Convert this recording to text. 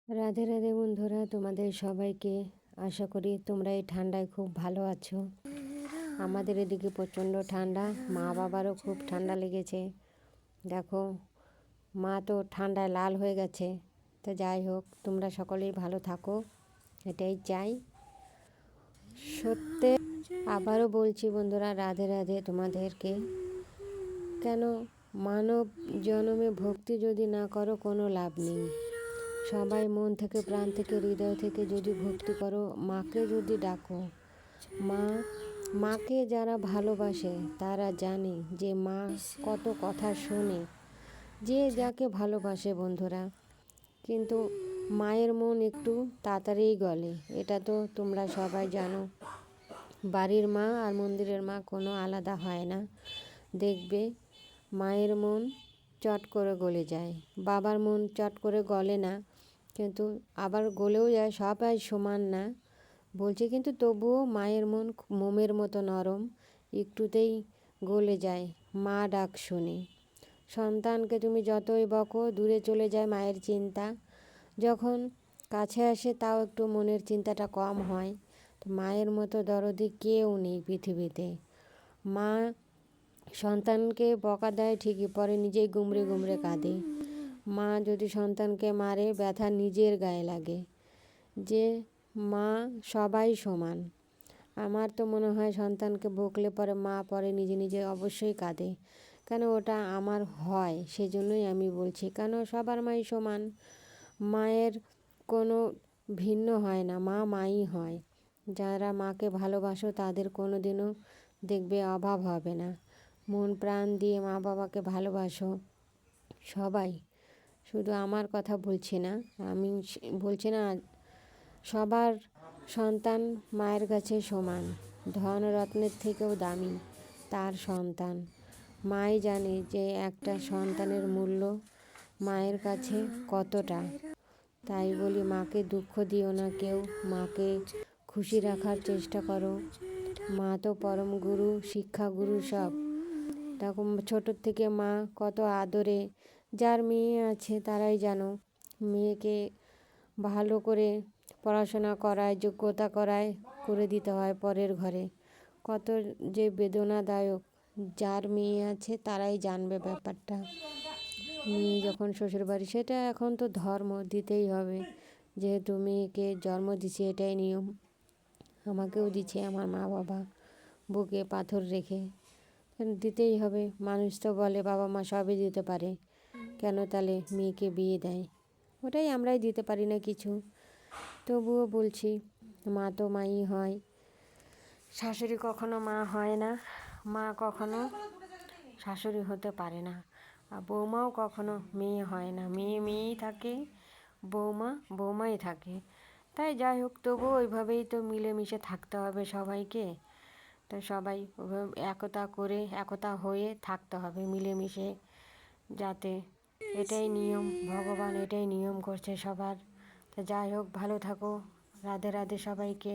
রাধে রাধে বন্ধুরা, তোমাদের সবাইকে। আশা করি তোমরা এই ঠান্ডায় খুব ভালো আছো। আমাদের এদিকে প্রচণ্ড ঠান্ডা, মা বাবারও খুব ঠান্ডা লেগেছে। দেখো, মা তো ঠান্ডায় লাল হয়ে গেছে। তো যাই হোক, তোমরা সকলেই ভালো থাকো, এটাই চাই। সত্যি আবারও বলছি বন্ধুরা, রাধে রাধে তোমাদেরকে। কেন, মানব জন্মে ভক্তি যদি না করো কোনো লাভ নেই। সবাই মন থেকে, প্রাণ থেকে, হৃদয় থেকে যদি ভক্তি করো, মাকে যদি ডাকো, মাকে যারা ভালোবাসে তারা জানে যে মা কত কথা শোনে, যে যাকে ভালোবাসে বন্ধুরা। কিন্তু মায়ের মন একটু তাড়াতাড়িই গলে, এটা তো তোমরা সবাই জানো। বাড়ির মা আর মন্দিরের মা কোনো আলাদা হয় না। দেখবে মায়ের মন চট করে গলে যায়, বাবার মন চট করে গলে না, কিন্তু আবার গলেও যায়, সবাই সমান না বলছে, কিন্তু তবুও মায়ের মন মোমের মতো নরম, একটুতেই গলে যায় মা ডাক শুনে। সন্তানকে তুমি যতই বকো, দূরে চলে যায় মায়ের চিন্তা, যখন কাছে আসে তাও একটু মনের চিন্তাটা কম হয়। তো মায়ের মতো দরদি কেউ নেই পৃথিবীতে। মা সন্তানকে বকা দেয় ঠিকই, পরে নিজেই গুমড়ে গুমড়ে কাঁদে। মা যদি সন্তানকে মারে, ব্যথা নিজের গায়ে লাগে। যে মা সবাই সমান। আমার তো মনে হয় সন্তানকে বকলে পরে মা পরে নিজে নিজে অবশ্যই কাঁদে। কেন, ওটা আমার হয়, সেজন্যই আমি বলছি। কেন, সবার মাই সমান, মায়ের কোনো ভিন্ন হয় না, মা মাই হয়। যারা মাকে ভালোবাসো তাদের কোনো দিনও দেখবে অভাব হবে না। মন প্রাণ দিয়ে মা বাবাকে ভালোবাসো সবাই। শুধু আমার কথা বলছি না, আমি বলছি না, সবার সন্তান মায়ের কাছে সমান, ধন রত্নের থেকেও দামি তার সন্তান। মাই জানে যে একটা সন্তানের মূল্য মায়ের কাছে কতটা। তাই বলি, মাকে দুঃখ দিও না কেউ, মাকে খুশি রাখার চেষ্টা করো। মা তো পরম গুরু, শিক্ষা গুরু সব। তখন ছোটোর থেকে মা কত আদরে, যার মেয়ে আছে তারাই জানো, মেয়েকে ভালো করে পড়াশোনা করায়, যোগ্যতা করায়, করে দিতে হয় পরের ঘরে। কত যে বেদনাদায়ক, যার মেয়ে আছে তারাই জানবে ব্যাপারটা। মেয়ে যখন শ্বশুরবাড়ি, সেটা এখন তো ধর্ম, দিতেই হবে, যেহেতু মেয়েকে জন্ম দিচ্ছে, এটাই নিয়ম। আমাকেও দিচ্ছে আমার মা বাবা, বুকে পাথর রেখে, দিতেই হবে। মানুষ তো বলে বাবা মা সবই দিতে পারে, কেন তাহলে মেয়েকে বিয়ে দেয়? ওটাই আমরাই দিতে পারি না কিছু। তবুও বলছি, মা তো মাই হয়, শাশুড়ি কখনো মা হয় না, মা কখনো শাশুড়ি হতে পারে না, আর বৌমাও কখনো মেয়ে হয় না। মেয়ে মেয়েই থাকে, বৌমা বৌমাই থাকে। তাই যাই হোক, তবুও ওইভাবেই তো মিলেমিশে থাকতে হবে সবাইকে। তো সবাই একতা করে, একতা হয়ে থাকতে হবে মিলেমিশে, যাতে, এটাই নিয়ম, ভগবান এটাই নিয়ম করছে সবার। তো যাই হোক, ভালো থাকো, রাধে রাধে সবাইকে।